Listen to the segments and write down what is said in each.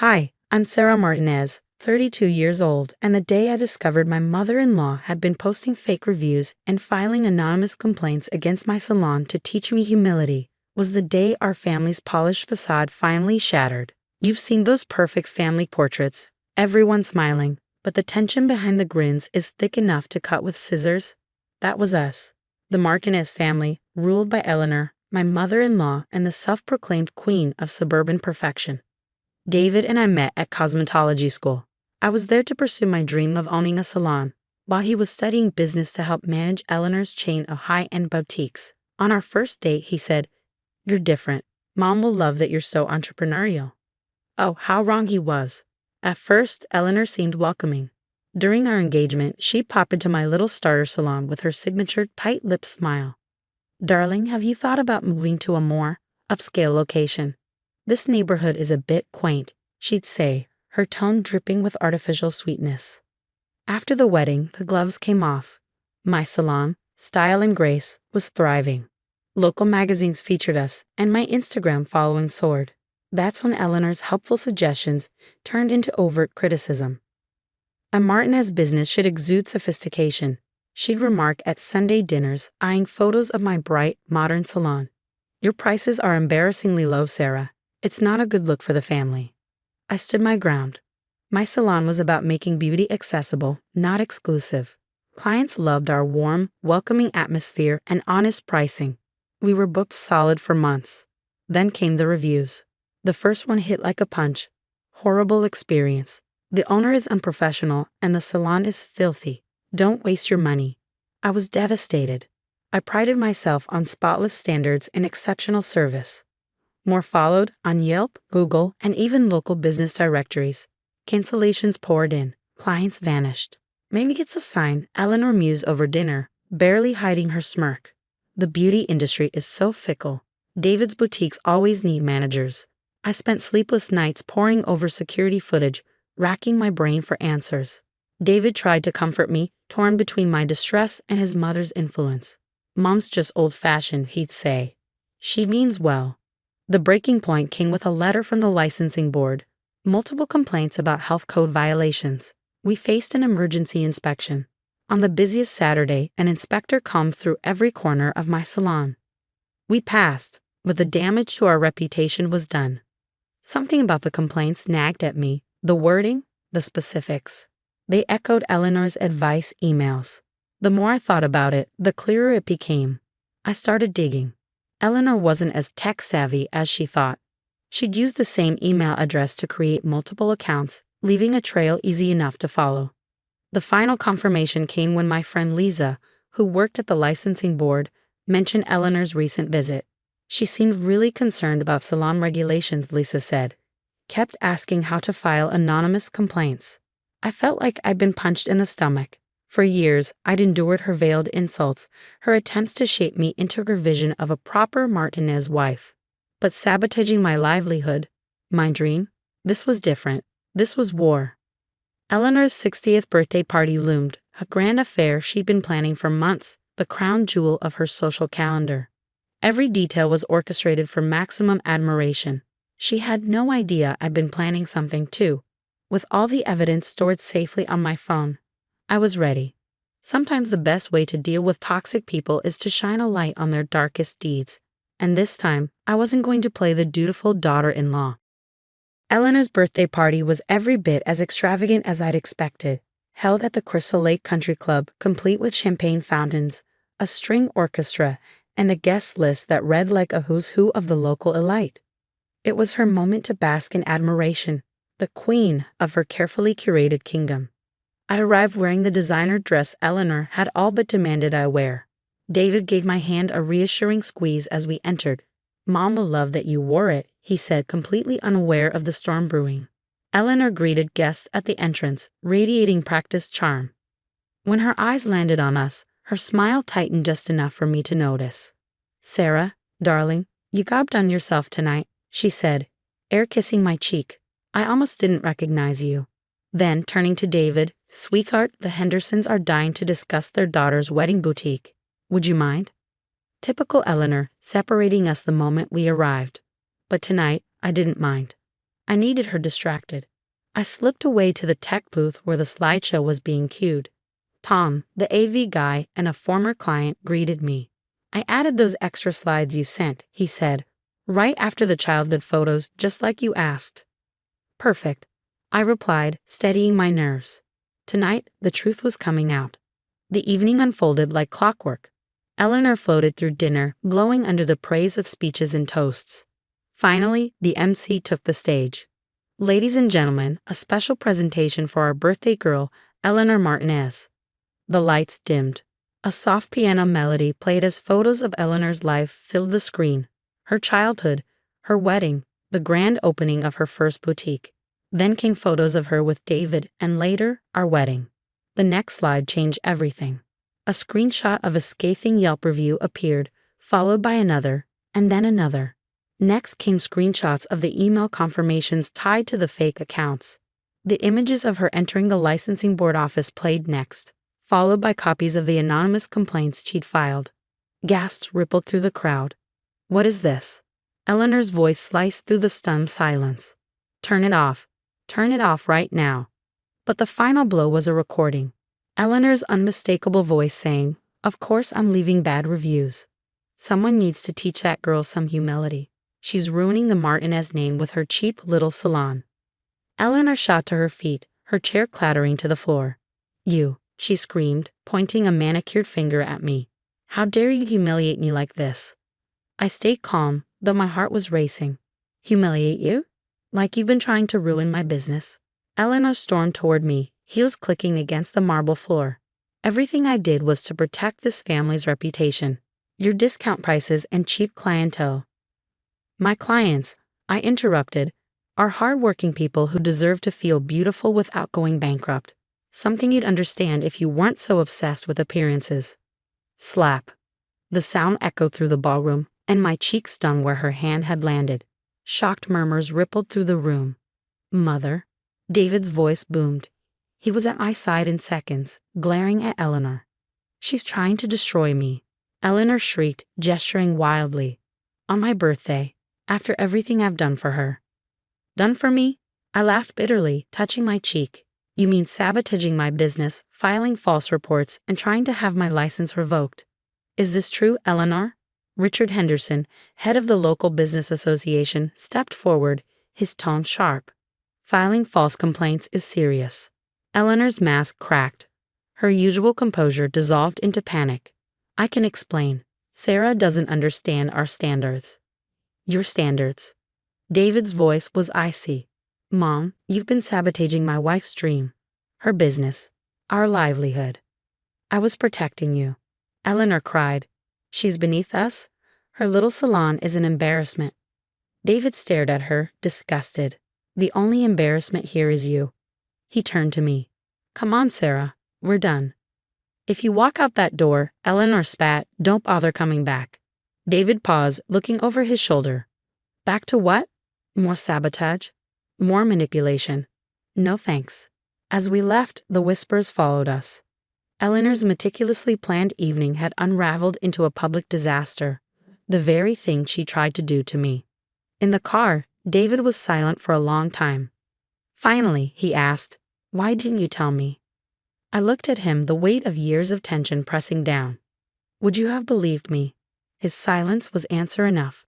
Hi, I'm Sarah Martinez, 32 years old, and the day I discovered my mother-in-law had been posting fake reviews and filing anonymous complaints against my salon to teach me humility was the day our family's polished facade finally shattered. You've seen those perfect family portraits, everyone smiling, but the tension behind the grins is thick enough to cut with scissors. That was us. The Martinez family, ruled by Eleanor, my mother-in-law, and the self-proclaimed queen of suburban perfection. David and I met at cosmetology school. I was there to pursue my dream of owning a salon, while he was studying business to help manage Eleanor's chain of high-end boutiques. On our first date, he said, "You're different. Mom will love that you're so entrepreneurial." Oh, how wrong he was. At first, Eleanor seemed welcoming. During our engagement, she'd pop into my little starter salon with her signature tight-lipped smile. "Darling, have you thought about moving to a more upscale location? This neighborhood is a bit quaint," she'd say, her tone dripping with artificial sweetness. After the wedding, the gloves came off. My salon, Style and Grace, was thriving. Local magazines featured us, and my Instagram following soared. That's when Eleanor's helpful suggestions turned into overt criticism. A Martinez business should exude sophistication, she'd remark at Sunday dinners, eyeing photos of my bright, modern salon. "Your prices are embarrassingly low, Sarah. It's not a good look for the family." I stood my ground. My salon was about making beauty accessible, not exclusive. Clients loved our warm, welcoming atmosphere and honest pricing. We were booked solid for months. Then came the reviews. The first one hit like a punch. "Horrible experience. The owner is unprofessional and the salon is filthy. Don't waste your money." I was devastated. I prided myself on spotless standards and exceptional service. More followed on Yelp, Google, and even local business directories. Cancellations poured in. Clients vanished. Maybe it's a sign, Eleanor mused over dinner, barely hiding her smirk. The beauty industry is so fickle. David's boutiques always need managers. I spent sleepless nights poring over security footage, racking my brain for answers. David tried to comfort me, torn between my distress and his mother's influence. "Mom's just old-fashioned," he'd say. "She means well." The breaking point came with a letter from the licensing board. Multiple complaints about health code violations. We faced an emergency inspection. On the busiest Saturday, an inspector combed through every corner of my salon. We passed, but the damage to our reputation was done. Something about the complaints nagged at me, the wording, the specifics. They echoed Eleanor's advice emails. The more I thought about it, the clearer it became. I started digging. Eleanor wasn't as tech-savvy as she thought. She'd used the same email address to create multiple accounts, leaving a trail easy enough to follow. The final confirmation came when my friend Lisa, who worked at the licensing board, mentioned Eleanor's recent visit. She seemed really concerned about salon regulations, Lisa said. Kept asking how to file anonymous complaints. I felt like I'd been punched in the stomach. For years, I'd endured her veiled insults, her attempts to shape me into her vision of a proper Martinez wife. But sabotaging my livelihood, my dream, this was different. This was war. Eleanor's 60th birthday party loomed, a grand affair she'd been planning for months, the crown jewel of her social calendar. Every detail was orchestrated for maximum admiration. She had no idea I'd been planning something too. With all the evidence stored safely on my phone, I was ready. Sometimes the best way to deal with toxic people is to shine a light on their darkest deeds. And this time, I wasn't going to play the dutiful daughter-in-law. Eleanor's birthday party was every bit as extravagant as I'd expected. Held at the Crystal Lake Country Club, complete with champagne fountains, a string orchestra, and a guest list that read like a who's who of the local elite. It was her moment to bask in admiration, the queen of her carefully curated kingdom. I arrived wearing the designer dress Eleanor had all but demanded I wear. David gave my hand a reassuring squeeze as we entered. "Mom will love that you wore it," he said, completely unaware of the storm brewing. Eleanor greeted guests at the entrance, radiating practiced charm. When her eyes landed on us, her smile tightened just enough for me to notice. "Sarah, darling, you gobbed on yourself tonight," she said, air kissing my cheek. "I almost didn't recognize you." Then, turning to David, "Sweetheart, the Hendersons are dying to discuss their daughter's wedding boutique. Would you mind?" Typical Eleanor, separating us the moment we arrived. But tonight, I didn't mind. I needed her distracted. I slipped away to the tech booth where the slideshow was being cued. Tom, the AV guy and a former client, greeted me. I added those extra slides you sent, he said, right after the childhood photos, just like you asked. Perfect, I replied, steadying my nerves. Tonight, the truth was coming out. The evening unfolded like clockwork. Eleanor floated through dinner, glowing under the praise of speeches and toasts. Finally, the MC took the stage. Ladies and gentlemen, a special presentation for our birthday girl, Eleanor Martinez. The lights dimmed. A soft piano melody played as photos of Eleanor's life filled the screen. Her childhood, her wedding, the grand opening of her first boutique. Then came photos of her with David and later, our wedding. The next slide changed everything. A screenshot of a scathing Yelp review appeared, followed by another, and then another. Next came screenshots of the email confirmations tied to the fake accounts. The images of her entering the licensing board office played next, followed by copies of the anonymous complaints she'd filed. Gasps rippled through the crowd. What is this? Eleanor's voice sliced through the stunned silence. Turn it off. Turn it off right now. But the final blow was a recording. Eleanor's unmistakable voice saying, "Of course I'm leaving bad reviews. Someone needs to teach that girl some humility. She's ruining the Martinez name with her cheap little salon." Eleanor shot to her feet, her chair clattering to the floor. "You," she screamed, pointing a manicured finger at me. "How dare you humiliate me like this?" I stayed calm, though my heart was racing. "Humiliate you? Like you've been trying to ruin my business?" Eleanor stormed toward me, heels clicking against the marble floor. "Everything I did was to protect this family's reputation. Your discount prices and cheap clientele." "My clients," I interrupted, "are hard-working people who deserve to feel beautiful without going bankrupt. Something you'd understand if you weren't so obsessed with appearances." Slap. The sound echoed through the ballroom, and my cheek stung where her hand had landed. Shocked murmurs rippled through the room. "Mother." David's voice boomed. He was at my side in seconds, glaring at Eleanor. "She's trying to destroy me," Eleanor shrieked, gesturing wildly. "On my birthday, after everything I've done for her." "Done for me?" I laughed bitterly, touching my cheek. "You mean sabotaging my business, filing false reports, and trying to have my license revoked. Is this true, Eleanor?" Richard Henderson, head of the local business association, stepped forward, his tone sharp. "Filing false complaints is serious." Eleanor's mask cracked. Her usual composure dissolved into panic. "I can explain. Sarah doesn't understand our standards." "Your standards?" David's voice was icy. "Mom, you've been sabotaging my wife's dream, her business, our livelihood." "I was protecting you," Eleanor cried. "She's beneath us. Her little salon is an embarrassment." David stared at her, disgusted. "The only embarrassment here is you." He turned to me. "Come on, Sarah, we're done." "If you walk out that door," Eleanor spat, "don't bother coming back." David paused, looking over his shoulder. "Back to what? More sabotage? More manipulation? No thanks." As we left, the whispers followed us. Eleanor's meticulously planned evening had unraveled into a public disaster, the very thing she tried to do to me. In the car, David was silent for a long time. Finally, he asked, "Why didn't you tell me?" I looked at him, the weight of years of tension pressing down. "Would you have believed me?" His silence was answer enough.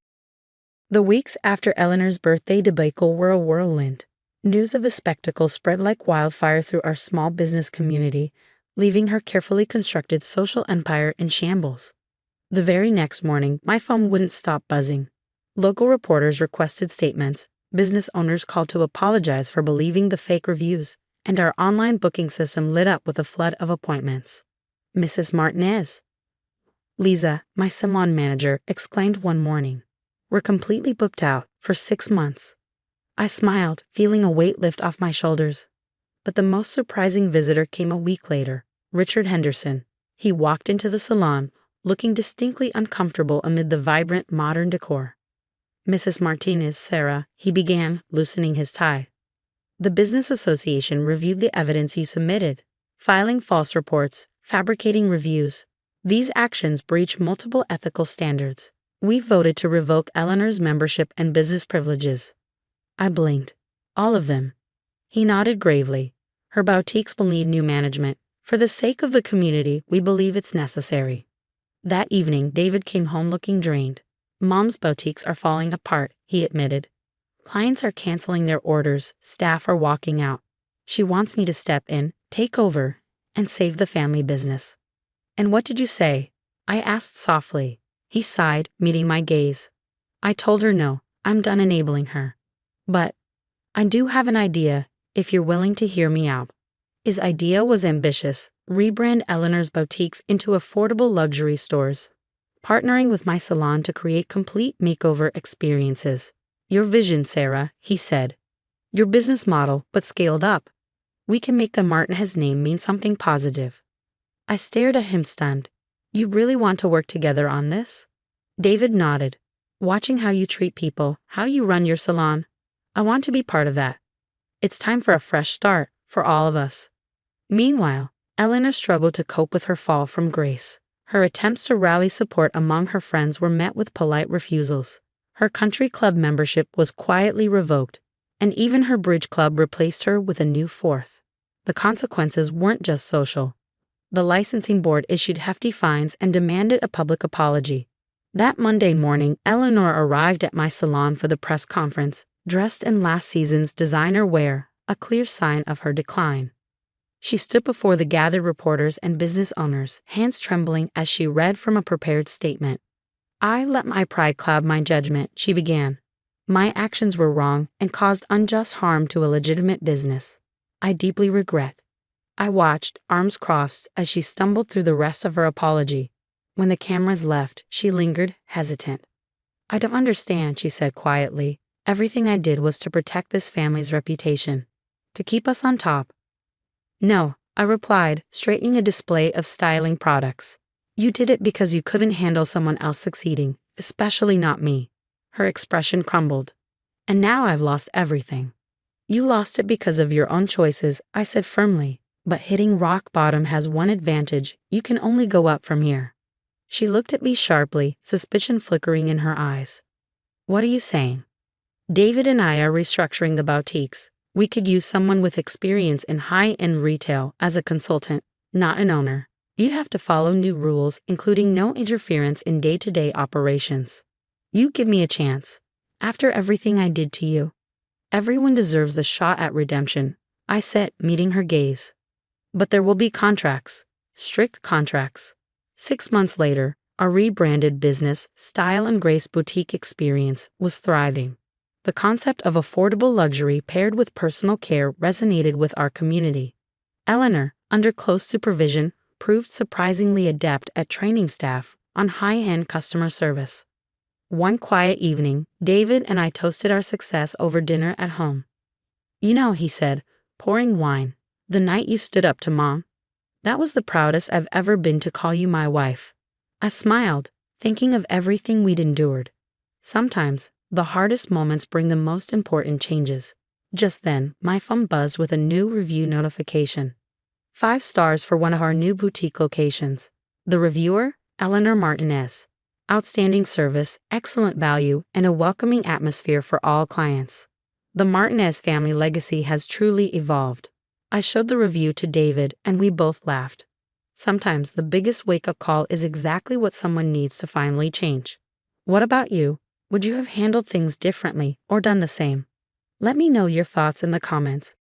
The weeks after Eleanor's birthday debacle were a whirlwind. News of the spectacle spread like wildfire through our small business community, leaving her carefully constructed social empire in shambles. The very next morning, my phone wouldn't stop buzzing. Local reporters requested statements, business owners called to apologize for believing the fake reviews, and our online booking system lit up with a flood of appointments. "Mrs. Martinez." Lisa, my salon manager, exclaimed one morning. "We're completely booked out for 6 months." I smiled, feeling a weight lift off my shoulders. But the most surprising visitor came a week later, Richard Henderson. He walked into the salon, looking distinctly uncomfortable amid the vibrant modern decor. "Mrs. Martinez, Sarah," he began, loosening his tie. "The business association reviewed the evidence you submitted, filing false reports, fabricating reviews. These actions breach multiple ethical standards. We voted to revoke Eleanor's membership and business privileges." I blinked. All of them. He nodded gravely. Her boutiques will need new management. For the sake of the community, we believe it's necessary. That evening, David came home looking drained. Mom's boutiques are falling apart, he admitted. Clients are canceling their orders, staff are walking out. She wants me to step in, take over, and save the family business. And what did you say? I asked softly. He sighed, meeting my gaze. I told her no, I'm done enabling her. But I do have an idea, if you're willing to hear me out. His idea was ambitious: rebrand Eleanor's boutiques into affordable luxury stores, partnering with my salon to create complete makeover experiences. Your vision, Sarah, he said. Your business model, but scaled up. We can make the Martinez name mean something positive. I stared at him stunned. You really want to work together on this? David nodded. Watching how you treat people, how you run your salon, I want to be part of that. It's time for a fresh start, for all of us. Meanwhile, Eleanor struggled to cope with her fall from grace. Her attempts to rally support among her friends were met with polite refusals. Her country club membership was quietly revoked, and even her bridge club replaced her with a new fourth. The consequences weren't just social. The licensing board issued hefty fines and demanded a public apology. That Monday morning, Eleanor arrived at my salon for the press conference, dressed in last season's designer wear, a clear sign of her decline. She stood before the gathered reporters and business owners, hands trembling as she read from a prepared statement. I let my pride cloud my judgment, she began. My actions were wrong and caused unjust harm to a legitimate business. I deeply regret. I watched, arms crossed, as she stumbled through the rest of her apology. When the cameras left, she lingered, hesitant. I don't understand, she said quietly. Everything I did was to protect this family's reputation, to keep us on top. No, I replied, straightening a display of styling products. You did it because you couldn't handle someone else succeeding, especially not me. Her expression crumbled. And now I've lost everything. You lost it because of your own choices, I said firmly, but hitting rock bottom has one advantage: you can only go up from here. She looked at me sharply, suspicion flickering in her eyes. What are you saying? David and I are restructuring the boutiques. We could use someone with experience in high-end retail as a consultant, not an owner. You'd have to follow new rules, including no interference in day-to-day operations. You give me a chance. After everything I did to you. Everyone deserves the shot at redemption, I said, meeting her gaze. But there will be contracts. Strict contracts. 6 months later, our rebranded business, Style and Grace Boutique Experience, was thriving. The concept of affordable luxury paired with personal care resonated with our community. Eleanor, under close supervision, proved surprisingly adept at training staff on high-end customer service. One quiet evening, David and I toasted our success over dinner at home. You know, he said, pouring wine, the night you stood up to Mom. That was the proudest I've ever been to call you my wife. I smiled, thinking of everything we'd endured. Sometimes, the hardest moments bring the most important changes. Just then, my phone buzzed with a new review notification. 5 stars for one of our new boutique locations. The reviewer, Eleanor Martinez. Outstanding service, excellent value, and a welcoming atmosphere for all clients. The Martinez family legacy has truly evolved. I showed the review to David, and we both laughed. Sometimes the biggest wake-up call is exactly what someone needs to finally change. What about you? Would you have handled things differently or done the same? Let me know your thoughts in the comments.